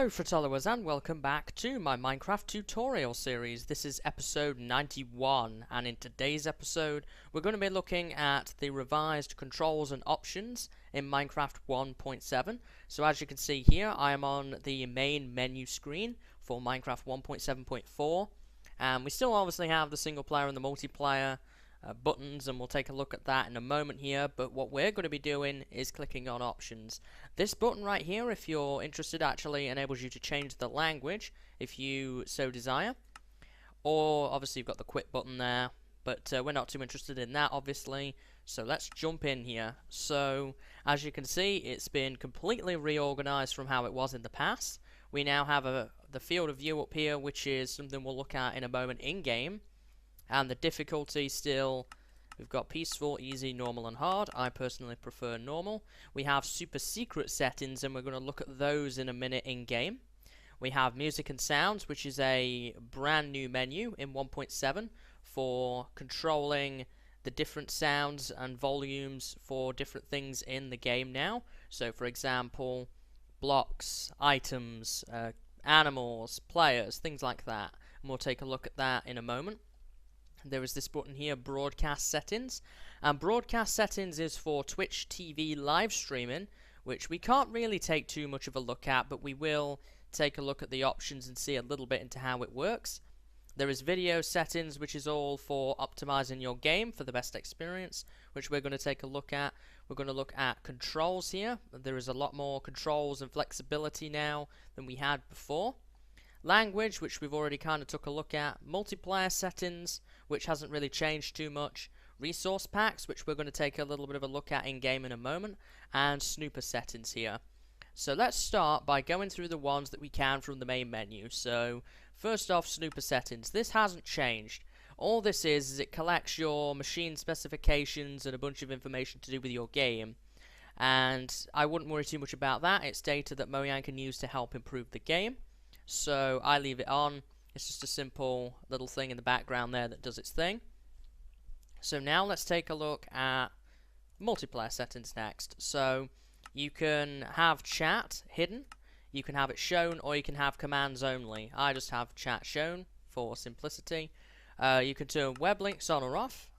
Hello Fretwellers and welcome back to my Minecraft tutorial series. This is episode 91, and in today's episode we're going to be looking at the revised controls and options in Minecraft 1.7. So as you can see here, I am on the main menu screen for Minecraft 1.7.4, and we still obviously have the single player and the multiplayer buttons, and we'll take a look at that in a moment here. But what we're going to be doing is clicking on options. This button right here, if you're interested, actually enables you to change the language if you so desire, or obviously you've got the quit button there, but we're not too interested in that obviously. So let's jump in here. So as you can see, it's been completely reorganized from how it was in the past. We now have the field of view up here, which is something we'll look at in a moment in game. And the difficulty still, we've got peaceful, easy, normal and hard. I personally prefer normal. We have super secret settings, and we're going to look at those in a minute in game. We have music and sounds, which is a brand new menu in 1.7 for controlling the different sounds and volumes for different things in the game now. So for example, blocks, items, animals, players, things like that. And we'll take a look at that in a moment. There is this button here, broadcast settings, and broadcast settings is for Twitch TV live streaming, which we can't really take too much of a look at, but we will take a look at the options and see a little bit into how it works. There is video settings, which is all for optimizing your game for the best experience, which we're going to take a look at. We're going to look at controls here. There is a lot more controls and flexibility now than we had before. Language, which we've already kind of took a look at. Multiplayer settings, which hasn't really changed too much. Resource packs, which we're going to take a little bit of a look at in game in a moment. And snooper settings here. So let's start by going through the ones that we can from the main menu. So first off, snooper settings. This hasn't changed. All this is it collects your machine specifications and a bunch of information to do with your game. And I wouldn't worry too much about that. It's data that Mojang can use to help improve the game. So I leave it on. It's just a simple little thing in the background there that does its thing. So now let's take a look at multiplayer settings next. So you can have chat hidden, you can have it shown, or you can have commands only. I just have chat shown for simplicity. You can turn web links on or off,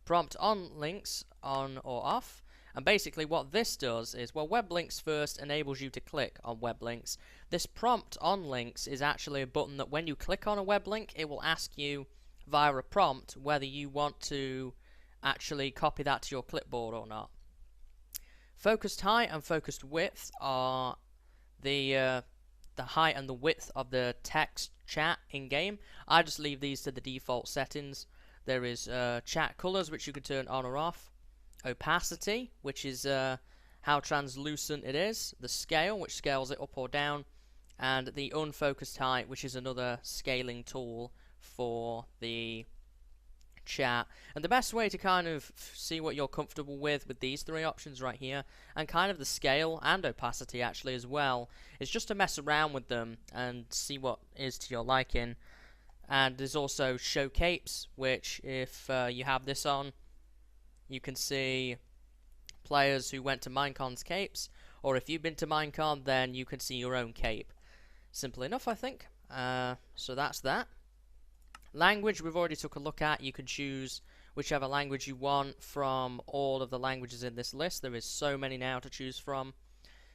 prompt on links on or off. And basically what this does is, well, web links first enables you to click on web links. This prompt on links is actually a button that when you click on a web link, it will ask you via a prompt whether you want to actually copy that to your clipboard or not. Focused height and focused width are the height and the width of the text chat in game. I just leave these to the default settings. There is chat colors, which you can turn on or off. Opacity, which is how translucent it is, the scale, which scales it up or down, and the unfocused height, which is another scaling tool for the chat. And the best way to kind of see what you're comfortable with these three options right here, and kind of the scale and opacity actually as well, is just to mess around with them and see what is to your liking. And there's also show capes, which if you have this on, you can see players who went to Minecon's capes, or if you've been to Minecon, then you can see your own cape. Simple enough, I think. So that's that. Language we've already took a look at. You can choose whichever language you want from all of the languages in this list. There is so many now to choose from.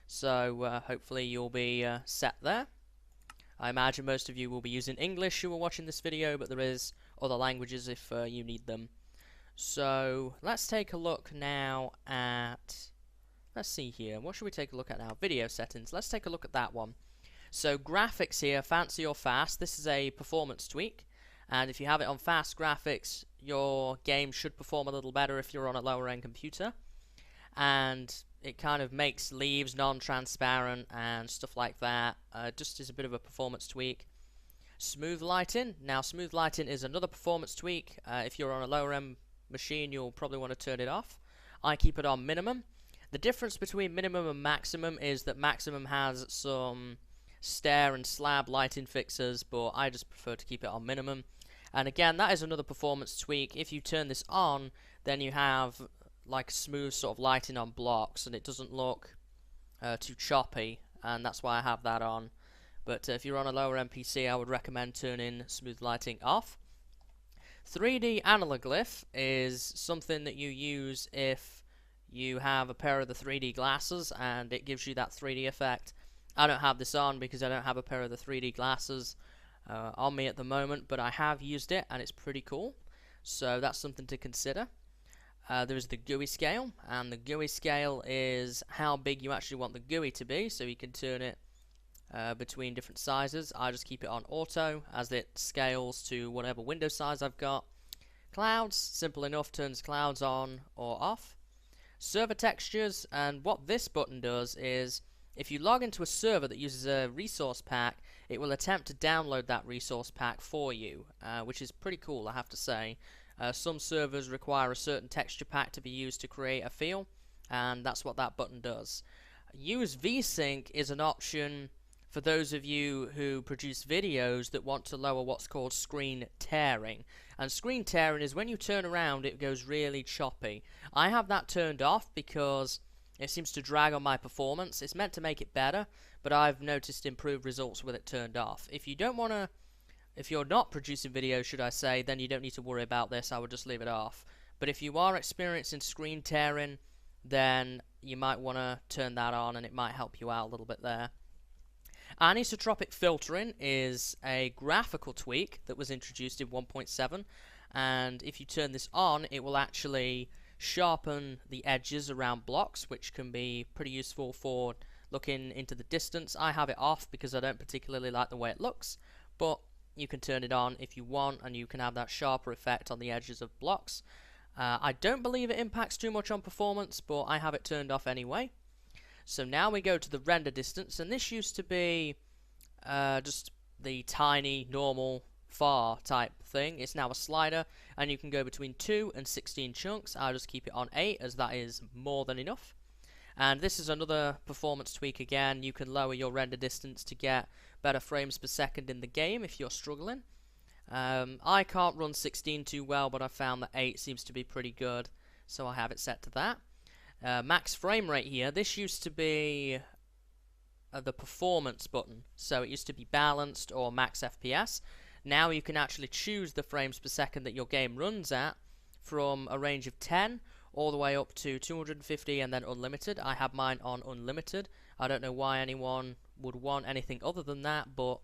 So hopefully you'll be set there. I imagine most of you will be using English who are watching this video, but there is other languages if you need them. So let's take a look now at, let's see here, what should we take a look at now? Video settings. Let's take a look at that one. So graphics here, fancy or fast. This is a performance tweak, and if you have it on fast graphics, your game should perform a little better if you're on a lower end computer. And it kind of makes leaves non-transparent and stuff like that. Just is a bit of a performance tweak. Smooth lighting. Now smooth lighting is another performance tweak. If you're on a lower end machine, you'll probably want to turn it off. I keep it on minimum. The difference between minimum and maximum is that maximum has some stair and slab lighting fixes, but I just prefer to keep it on minimum. And again, that is another performance tweak. If you turn this on, then you have like smooth sort of lighting on blocks, and it doesn't look too choppy and that's why I have that on. But if you're on a lower end PC, I would recommend turning smooth lighting off. 3D analog glyph is something that you use if you have a pair of the 3D glasses and it gives you that 3D effect. I don't have this on because I don't have a pair of the 3D glasses on me at the moment, but I have used it and it's pretty cool. So that's something to consider. There's the GUI scale, and the GUI scale is how big you actually want the GUI to be, so you can turn it between different sizes. I just keep it on auto as it scales to whatever window size I've got. Clouds, simple enough, turns clouds on or off. Server textures, and what this button does is if you log into a server that uses a resource pack, it will attempt to download that resource pack for you, which is pretty cool, I have to say. Some servers require a certain texture pack to be used to create a feel, and that's what that button does. Use VSync is an option for those of you who produce videos that want to lower what's called screen tearing. And screen tearing is when you turn around it goes really choppy. I have that turned off because it seems to drag on my performance. It's meant to make it better, but I've noticed improved results with it turned off. If you're not producing videos, should I say, then you don't need to worry about this. I would just leave it off. But if you are experiencing screen tearing, then you might want to turn that on and it might help you out a little bit there. Anisotropic filtering is a graphical tweak that was introduced in 1.7, and if you turn this on, it will actually sharpen the edges around blocks, which can be pretty useful for looking into the distance. I have it off because I don't particularly like the way it looks, but you can turn it on if you want, and you can have that sharper effect on the edges of blocks. I don't believe it impacts too much on performance, but I have it turned off anyway. So now we go to the render distance, and this used to be just the tiny, normal, far type thing. It's now a slider, and you can go between 2 and 16 chunks. I'll just keep it on 8, as that is more than enough. And this is another performance tweak again. You can lower your render distance to get better frames per second in the game if you're struggling. I can't run 16 too well, but I found that 8 seems to be pretty good, so I have it set to that. Max frame rate here, this used to be the performance button, so it used to be balanced or max FPS. Now you can actually choose the frames per second that your game runs at from a range of 10 all the way up to 250 and then unlimited. I have mine on unlimited. I don't know why anyone would want anything other than that, but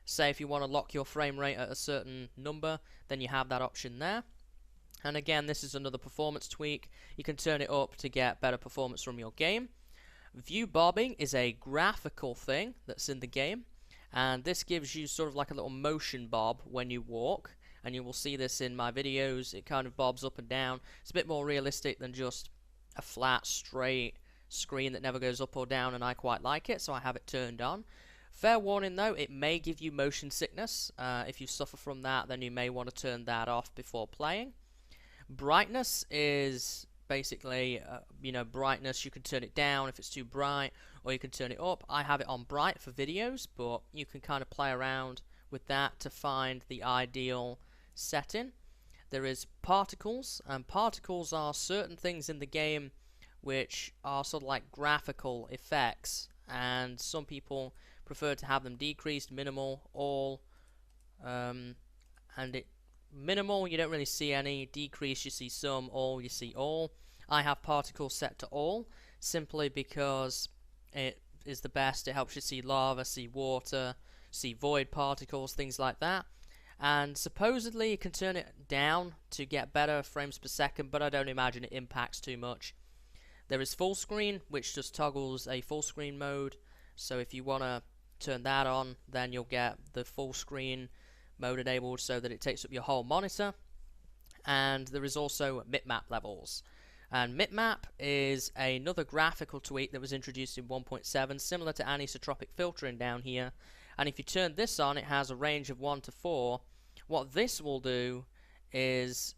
say if you want to lock your frame rate at a certain number, then you have that option there. And again, this is another performance tweak. You can turn it up to get better performance from your game. View bobbing is a graphical thing that's in the game, and this gives you sort of like a little motion bob when you walk, and you will see this in my videos. It kind of bobs up and down. It's a bit more realistic than just a flat, straight screen that never goes up or down, and I quite like it, so I have it turned on. Fair warning though, it may give you motion sickness. If you suffer from that, then you may want to turn that off before playing. Brightness is basically, brightness. You can turn it down if it's too bright, or you can turn it up. I have it on bright for videos, but you can kind of play around with that to find the ideal setting. There is particles, and particles are certain things in the game which are sort of like graphical effects, and some people prefer to have them decreased, minimal, all, and minimal, you don't really see any. Decrease, you see some. All, you see all. I have particles set to all, simply because it is the best. It helps you see lava, see water, see void particles, things like that. And supposedly you can turn it down to get better frames per second, but I don't imagine it impacts too much. There is full screen, which just toggles a full screen mode. So if you want to turn that on, then you'll get the full screen mode enabled so that it takes up your whole monitor. And there is also bitmap levels, and bitmap is another graphical tweak that was introduced in 1.7, similar to anisotropic filtering down here. And if you turn this on, it has a range of 1 to 4. What this will do is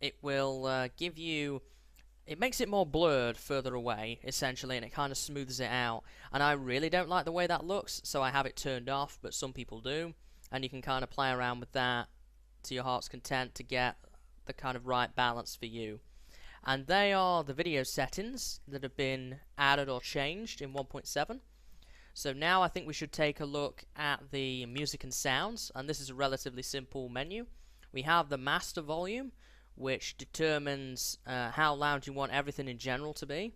it will give you, it makes it more blurred further away essentially, and it kind of smooths it out. And I really don't like the way that looks, so I have it turned off, but some people do. And you can kind of play around with that to your heart's content to get the kind of right balance for you. And they are the video settings that have been added or changed in 1.7. So now I think we should take a look at the music and sounds, and this is a relatively simple menu. We have the master volume, which determines how loud you want everything in general to be,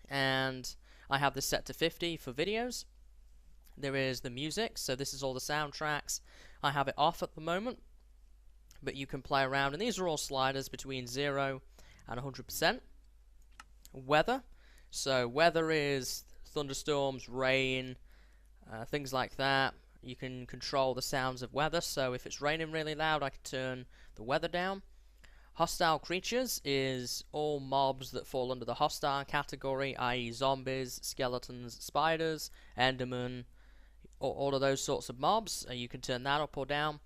and I have this set to 50 for videos. There is the music, so this is all the soundtracks. I have it off at the moment, but you can play around, and these are all sliders between 0 and 100%. Weather, so weather is thunderstorms, rain, things like that. You can control the sounds of weather, so if it's raining really loud I can turn the weather down. Hostile creatures is all mobs that fall under the hostile category, i.e. zombies, skeletons, spiders, endermen, all of those sorts of mobs. You can turn that up or down.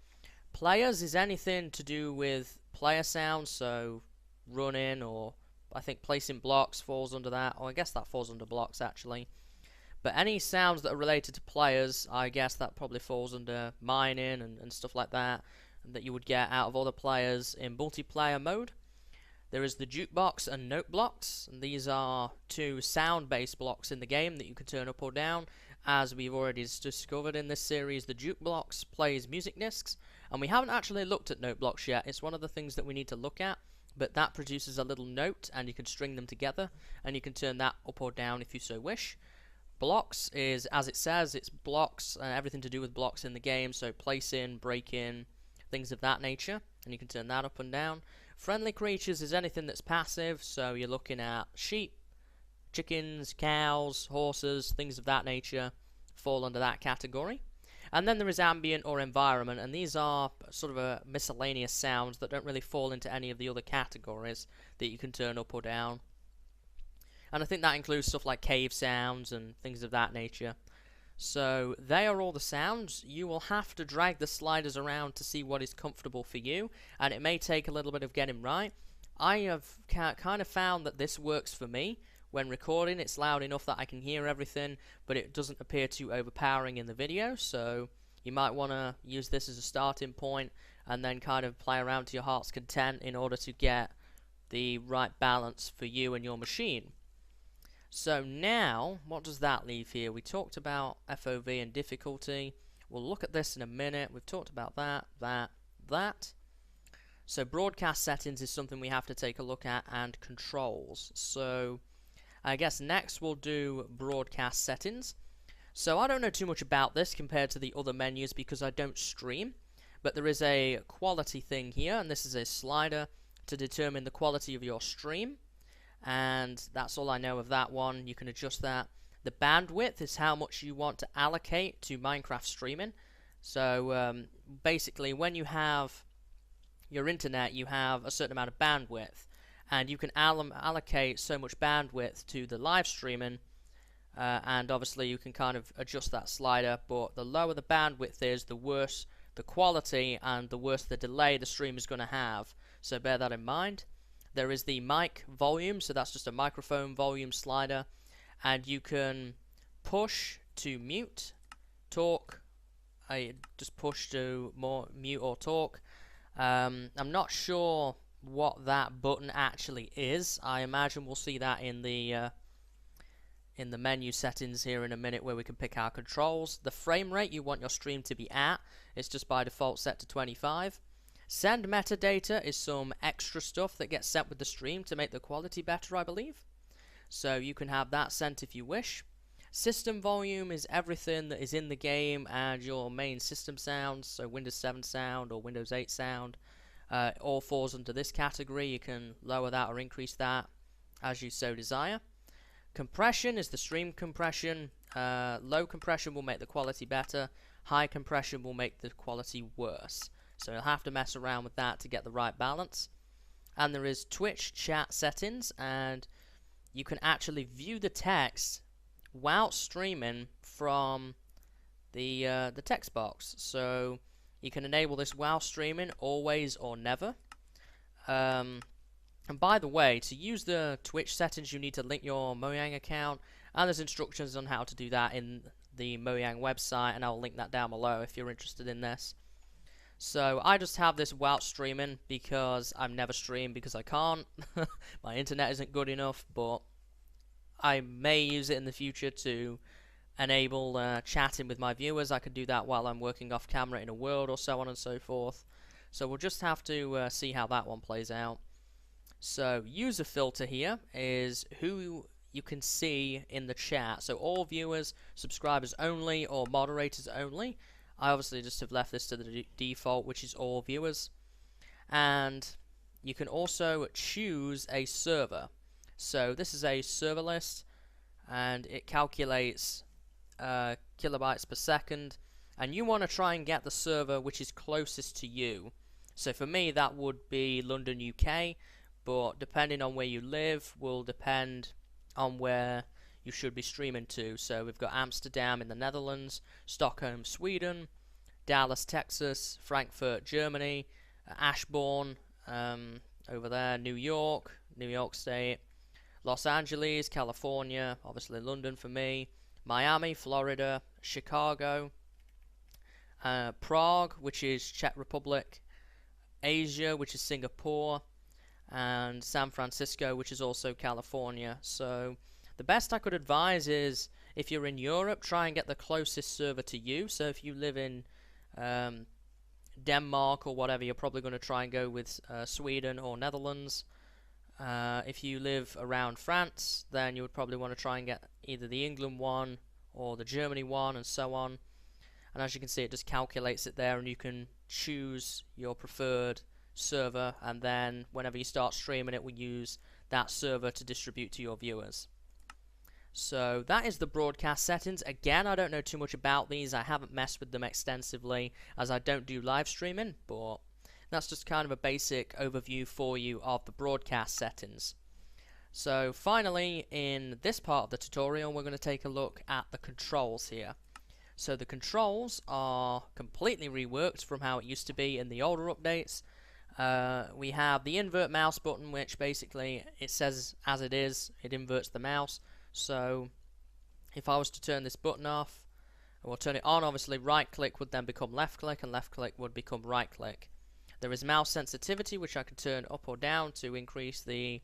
Players is anything to do with player sounds, so running, or I think placing blocks falls under that, or I guess that falls under blocks actually. But any sounds that are related to players, I guess that probably falls under mining and stuff like that you would get out of other players in multiplayer mode. There is the jukebox and note blocks, and these are two sound-based blocks in the game that you can turn up or down. As we've already discovered in this series, the jukebox plays music discs, and we haven't actually looked at note blocks yet. It's one of the things that we need to look at, but that produces a little note, and you can string them together, and you can turn that up or down if you so wish. Blocks is, as it says, it's blocks, everything to do with blocks in the game, so placing, breaking, things of that nature, and you can turn that up and down. Friendly creatures is anything that's passive, so you're looking at sheep, chickens, cows, horses, things of that nature fall under that category. And then there is ambient or environment, and these are sort of a miscellaneous sounds that don't really fall into any of the other categories that you can turn up or down. And I think that includes stuff like cave sounds and things of that nature. So they are all the sounds. You will have to drag the sliders around to see what is comfortable for you, and it may take a little bit of getting right. I have kind of found that this works for me. When recording, it's loud enough that I can hear everything, but it doesn't appear too overpowering in the video, so you might want to use this as a starting point and then kind of play around to your heart's content in order to get the right balance for you and your machine. So now, what does that leave here? We talked about FOV and difficulty. We'll look at this in a minute. We've talked about that. So broadcast settings is something we have to take a look at, and controls. So I guess next we'll do broadcast settings. So I don't know too much about this compared to the other menus because I don't stream, but there is a quality thing here, and this is a slider to determine the quality of your stream. And that's all I know of that one. You can adjust that. The bandwidth is how much you want to allocate to Minecraft streaming. So basically, when you have your internet, you have a certain amount of bandwidth, and you can allocate so much bandwidth to the live streaming, and obviously you can kind of adjust that slider. But the lower the bandwidth is, the worse the quality and the worse the delay the stream is going to have. So bear that in mind. There is the mic volume, so that's just a microphone volume slider, and you can push to mute, talk, just push to more mute or talk. I'm not sure what that button actually is. I imagine we'll see that in the menu settings here in a minute, where we can pick our controls. The frame rate you want your stream to be at is just by default set to 25. Send metadata is some extra stuff that gets sent with the stream to make the quality better, I believe. So you can have that sent if you wish. System volume is everything that is in the game and your main system sounds, so Windows 7 sound or Windows 8 sound, all falls under this category. You can lower that or increase that as you so desire. Compression is the stream compression. Low compression will make the quality better. High compression will make the quality worse. So you'll have to mess around with that to get the right balance. And there is Twitch chat settings, and you can actually view the text while streaming from the text box. So you can enable this while streaming, always or never. And by the way, to use the Twitch settings, you need to link your Mojang account, and there's instructions on how to do that in the Mojang website, and I'll link that down below if you're interested in this. So I just have this while streaming because I've never streamed because I can't. My internet isn't good enough, but I may use it in the future to enable chatting with my viewers. I could do that while I'm working off camera in a world or so on and so forth. So we'll just have to see how that one plays out. So user filter here is who you can see in the chat. So all viewers, subscribers only, or moderators only. I obviously just have left this to the default, which is all viewers. And you can also choose a server. So this is a server list, and it calculates kilobytes per second, and you want to try and get the server which is closest to you. So for me that would be London, UK, but depending on where you live will depend on where you should be streaming to. So we've got Amsterdam in the Netherlands, Stockholm, Sweden, Dallas, Texas, Frankfurt, Germany, Ashbourne over there, New York State, Los Angeles, California, obviously London for me, Miami, Florida, Chicago, Prague, which is Czech Republic, Asia, which is Singapore, and San Francisco, which is also California. So the best I could advise is, if you're in Europe, try and get the closest server to you. So if you live in Denmark or whatever, you're probably going to try and go with Sweden or Netherlands. If you live around France, then you would probably want to try and get either the England one or the Germany one, and so on. And as you can see, it just calculates it there, and you can choose your preferred server, and then whenever you start streaming, it will use that server to distribute to your viewers. So that is the broadcast settings. Again, I don't know too much about these. I haven't messed with them extensively, as I don't do live streaming, but that's just kind of a basic overview for you of the broadcast settings. So finally, in this part of the tutorial, we're going to take a look at the controls here. So the controls are completely reworked from how it used to be in the older updates. We have the invert mouse button, which basically it says as it is, it inverts the mouse. So if I was to turn this button off, or turn it on, obviously right click would then become left click, and left click would become right click. There is mouse sensitivity, which I can turn up or down to increase the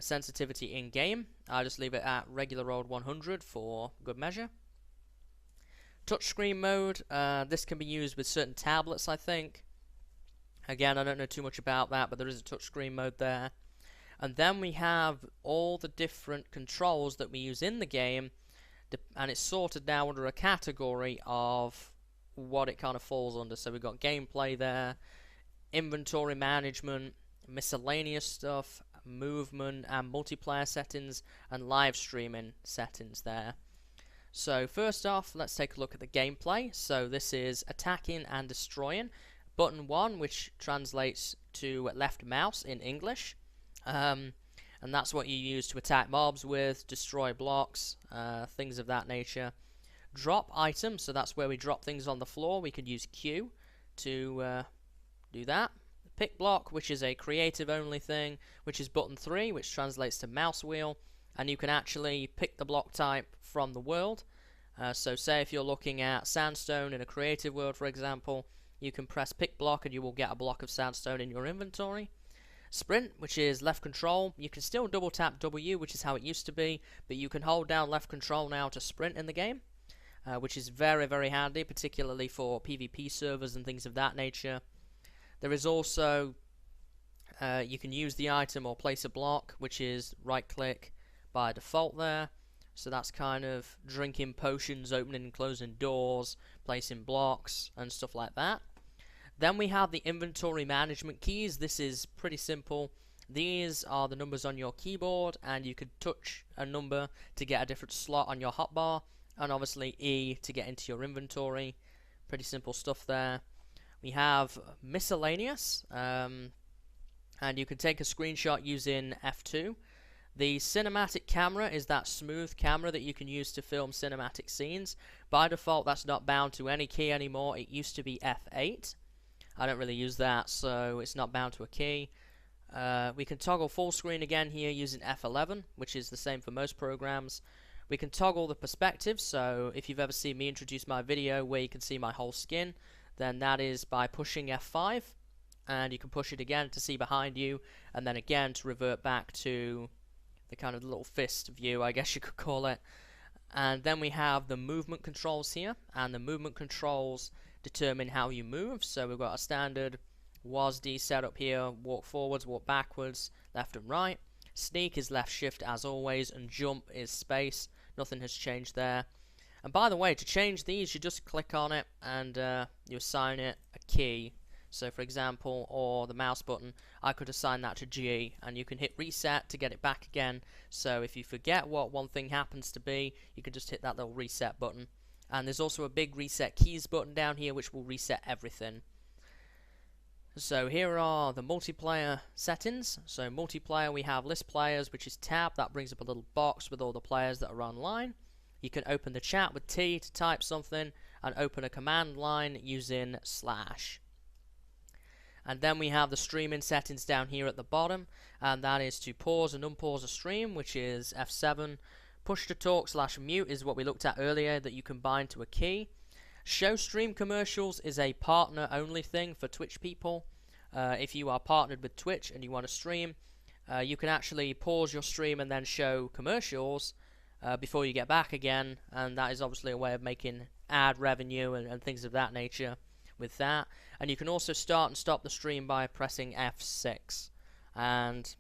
sensitivity in game. I just leave it at regular old 100 for good measure. Touchscreen mode, this can be used with certain tablets, I think. Again, I don't know too much about that, but there is a touchscreen mode there. And then we have all the different controls that we use in the game, and it's sorted now under a category of what it kind of falls under. So we've got gameplay there, inventory management, miscellaneous stuff, movement and multiplayer settings, and live streaming settings there. So first off, let's take a look at the gameplay. So this is attacking and destroying. Button 1, which translates to left mouse in English. And that's what you use to attack mobs with, destroy blocks, things of that nature. Drop item, so that's where we drop things on the floor. We could use Q to do that. Pick block, which is a creative only thing, which is button 3, which translates to mouse wheel, and you can actually pick the block type from the world. So say if you're looking at sandstone in a creative world, for example, you can press pick block and you will get a block of sandstone in your inventory. Sprint, which is left control. You can still double tap W, which is how it used to be, but you can hold down left control now to sprint in the game, which is very, very handy, particularly for PvP servers and things of that nature. There is also, you can use the item or place a block, which is right click by default there. So that's kind of drinking potions, opening and closing doors, placing blocks and stuff like that. Then we have the inventory management keys. This is pretty simple. These are the numbers on your keyboard, and you could touch a number to get a different slot on your hotbar, and obviously E to get into your inventory. Pretty simple stuff there. We have miscellaneous, and you can take a screenshot using F2. The cinematic camera is that smooth camera that you can use to film cinematic scenes. By default, that's not bound to any key anymore. It used to be F8. I don't really use that, so it's not bound to a key. We can toggle full screen again here using F11, which is the same for most programs. We can toggle the perspective, so if you've ever seen me introduce my video where you can see my whole skin, then that is by pushing F5, and you can push it again to see behind you, and then again to revert back to the kind of little fist view, I guess you could call it. And then we have the movement controls here, and the movement controls determine how you move. So we've got a standard WASD setup here: walk forwards, walk backwards, left and right. Sneak is left shift as always, and jump is space. Nothing has changed there. And by the way, to change these, you just click on it and you assign it a key. So for example, or the mouse button, I could assign that to G, and you can hit reset to get it back again. So if you forget what one thing happens to be, you can just hit that little reset button. And there's also a big reset keys button down here which will reset everything. So here are the multiplayer settings. So multiplayer, we have list players, which is tab. That brings up a little box with all the players that are online. You can open the chat with T to type something, and open a command line using /. And then we have the streaming settings down here at the bottom, and that is to pause and unpause a stream, which is F7. Push to talk / mute is what we looked at earlier, that you can bind to a key. Show stream commercials is a partner only thing for Twitch people. If you are partnered with Twitch and you want to stream, you can actually pause your stream and then show commercials before you get back again, and that is obviously a way of making ad revenue and things of that nature with that. And you can also start and stop the stream by pressing F6, and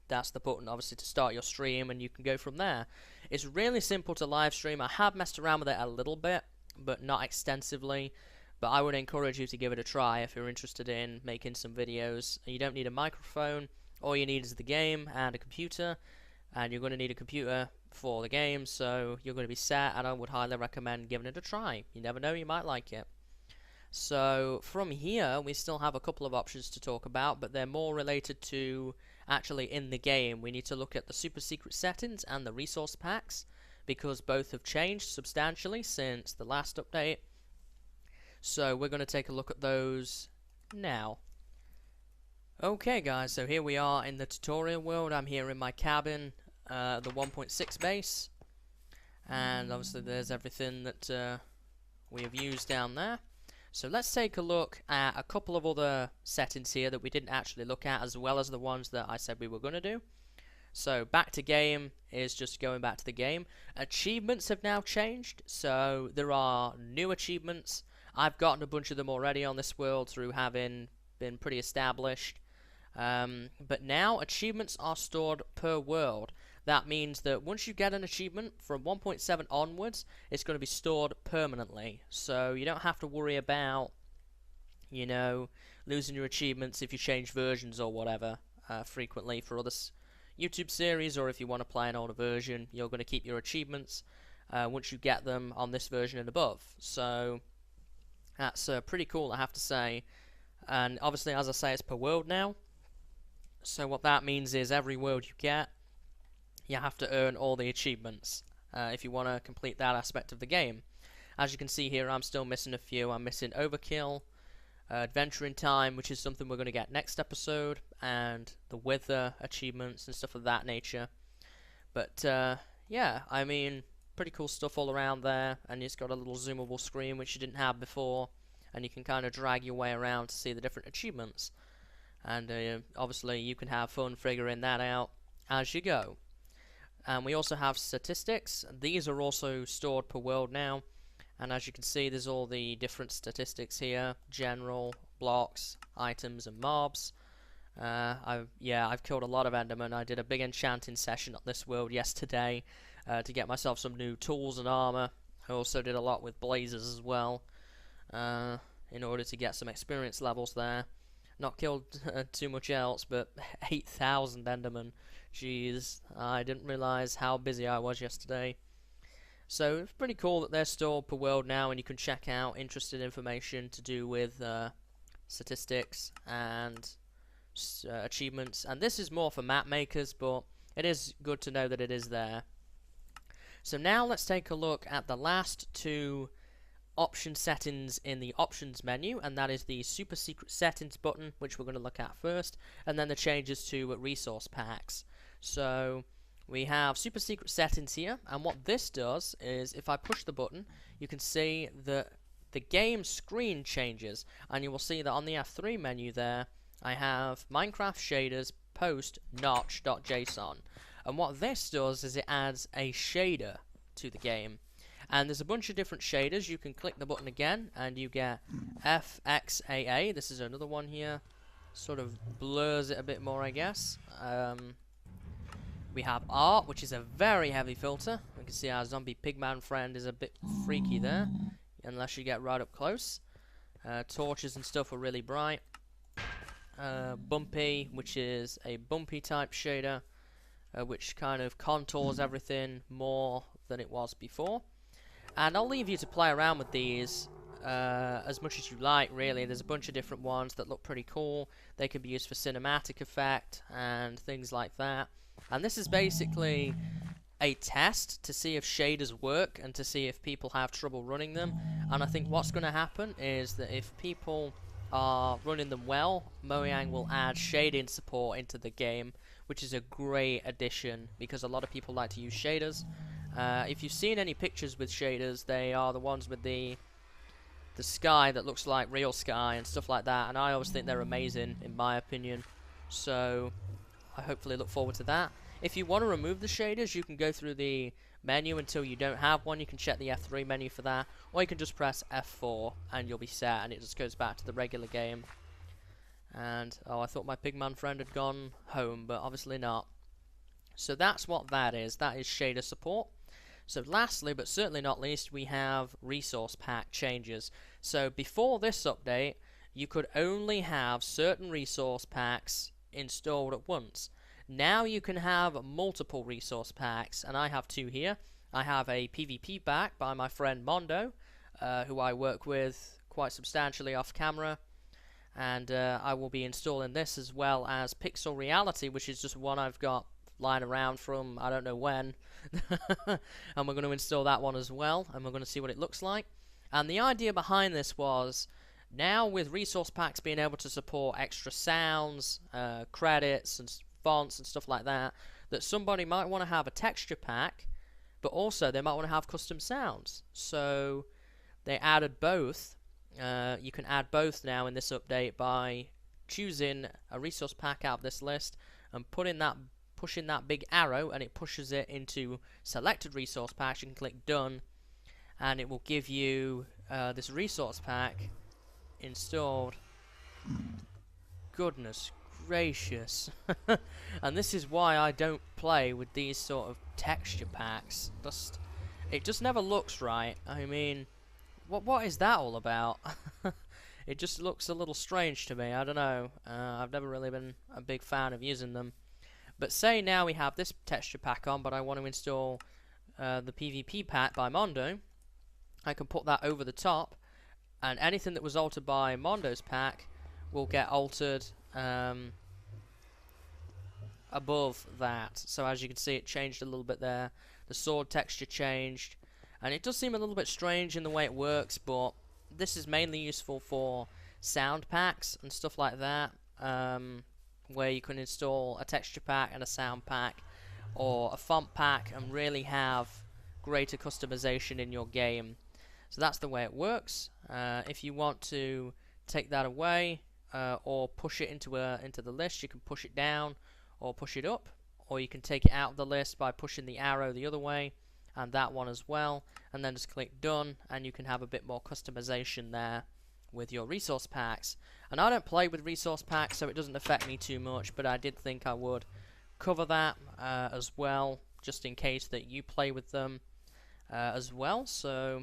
that's the button obviously to start your stream, and you can go from there. It's really simple to live stream. I have messed around with it a little bit, but not extensively, but I would encourage you to give it a try if you're interested in making some videos. You don't need a microphone. All you need is the game and a computer, and you're going to need a computer for the game, so you're going to be set, and I would highly recommend giving it a try. You never know, you might like it. So from here we still have a couple of options to talk about, but they're more related to actually in the game. We need to look at the super secret settings and the resource packs, because both have changed substantially since the last update. So we're going to take a look at those now. Okay guys, so here we are in the tutorial world. I'm here in my cabin, the 1.6 base, and obviously there's everything that we have used down there. So let's take a look at a couple of other settings here that we didn't actually look at, as well as the ones that I said we were going to do. So back to game is just going back to the game. Achievements have now changed, so there are new achievements. I've gotten a bunch of them already on this world through having been pretty established. But now achievements are stored per world. That means that once you get an achievement from 1.7 onwards, it's going to be stored permanently. So you don't have to worry about, you know, losing your achievements if you change versions or whatever frequently for other YouTube series, or if you want to play an older version, you're going to keep your achievements once you get them on this version and above. So that's pretty cool, I have to say. And obviously, as I say, it's per world now. So what that means is every world you get, you have to earn all the achievements if you want to complete that aspect of the game. As you can see here, I'm still missing a few. I'm missing Overkill, Adventure in Time, which is something we're going to get next episode, and the Wither achievements and stuff of that nature. But yeah, I mean, pretty cool stuff all around there, and it's got a little zoomable screen which you didn't have before, and you can kind of drag your way around to see the different achievements. And obviously you can have fun figuring that out as you go. And we also have statistics. These are also stored per world now, and as you can see, there's all the different statistics here: general, blocks, items, and mobs. I've killed a lot of Endermen. I did a big enchanting session on this world yesterday to get myself some new tools and armor. I also did a lot with blazes as well in order to get some experience levels there. Not killed too much else, but 8,000 Endermen. Jeez, I didn't realize how busy I was yesterday. So it's pretty cool that they're stored per world now, and you can check out interesting information to do with statistics and achievements. And this is more for map makers, but it is good to know that it is there. So now let's take a look at the last two option settings in the options menu, and that is the super secret settings button, which we're going to look at first, and then the changes to resource packs. So we have super secret settings here, and what this does is if I push the button, you can see that the game screen changes, and you will see that on the F3 menu there I have Minecraft shaders post notch.json, and what this does is it adds a shader to the game. And there's a bunch of different shaders. You can click the button again and you get FXAA. This is another one here. Sort of blurs it a bit more, I guess. We have art, which is a very heavy filter. You can see our zombie pigman friend is a bit freaky there, unless you get right up close. Torches and stuff are really bright. Bumpy, which is a bumpy type shader, which kind of contours everything more than it was before. And I'll leave you to play around with these as much as you like, really. There's a bunch of different ones that look pretty cool. They can be used for cinematic effect and things like that. And this is basically a test to see if shaders work and to see if people have trouble running them. And I think what's going to happen is that if people are running them well, Mojang will add shading support into the game, which is a great addition because a lot of people like to use shaders. If you've seen any pictures with shaders, they are the ones with the sky that looks like real sky and stuff like that, and I always think they're amazing in my opinion. So I hopefully look forward to that. If you want to remove the shaders, you can go through the menu until you don't have one. You can check the F3 menu for that, or you can just press F4 and you'll be set, and it just goes back to the regular game. And oh, I thought my pigman friend had gone home, but obviously not. So that's what that is. That is shader support. So lastly, but certainly not least, we have resource pack changes. So before this update, you could only have certain resource packs installed at once. Now you can have multiple resource packs, and I have two here. I have a PvP pack by my friend Mondo, who I work with quite substantially off camera, and I will be installing this, as well as Pixel Reality, which is just one I've got lying around from I don't know when. And we're going to install that one as well, and we're going to see what it looks like. And the idea behind this was, now with resource packs being able to support extra sounds, credits and fonts and stuff like that, that somebody might want to have a texture pack, but also they might want to have custom sounds. So they added both. You can add both now in this update by choosing a resource pack out of this list and pushing that big arrow, and it pushes it into selected resource packs. You can click done, and it will give you this resource pack installed. Goodness gracious. And this is why I don't play with these sort of texture packs. It just never looks right. I mean, what is that all about? It just looks a little strange to me. I don't know. I've never really been a big fan of using them. But say now we have this texture pack on, but I want to install the PvP pack by Mondo. I can put that over the top, and anything that was altered by Mondo's pack will get altered above that. So as you can see, it changed a little bit there. The sword texture changed, and it does seem a little bit strange in the way it works, but this is mainly useful for sound packs and stuff like that, where you can install a texture pack and a sound pack or a font pack and really have greater customization in your game. So that's the way it works. If you want to take that away or push it into the list, you can push it down or push it up, or you can take it out of the list by pushing the arrow the other way, and that one as well, and then just click done, and you can have a bit more customization there with your resource packs. And I don't play with resource packs, so it doesn't affect me too much, but I did think I would cover that as well, just in case that you play with them as well. So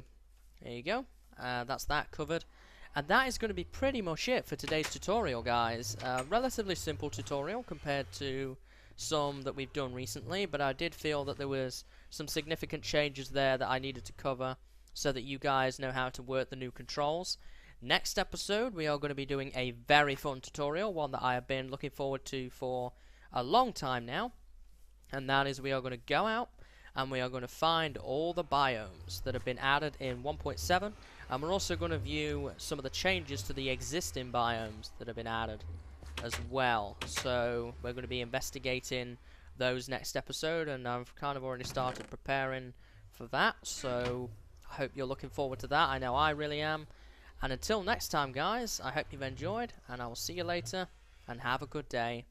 there you go, that's that covered. And that is going to be pretty much it for today's tutorial, guys. Relatively simple tutorial compared to some that we've done recently, but I did feel that there was some significant changes there that I needed to cover so that you guys know how to work the new controls. Next episode, we are going to be doing a very fun tutorial, one that I have been looking forward to for a long time now, and that is we are going to go out and we are going to find all the biomes that have been added in 1.7, and we're also going to view some of the changes to the existing biomes that have been added as well. So we're going to be investigating those next episode, and I've kind of already started preparing for that, so I hope you're looking forward to that. I know I really am. And until next time, guys, I hope you've enjoyed, and I will see you later, and have a good day.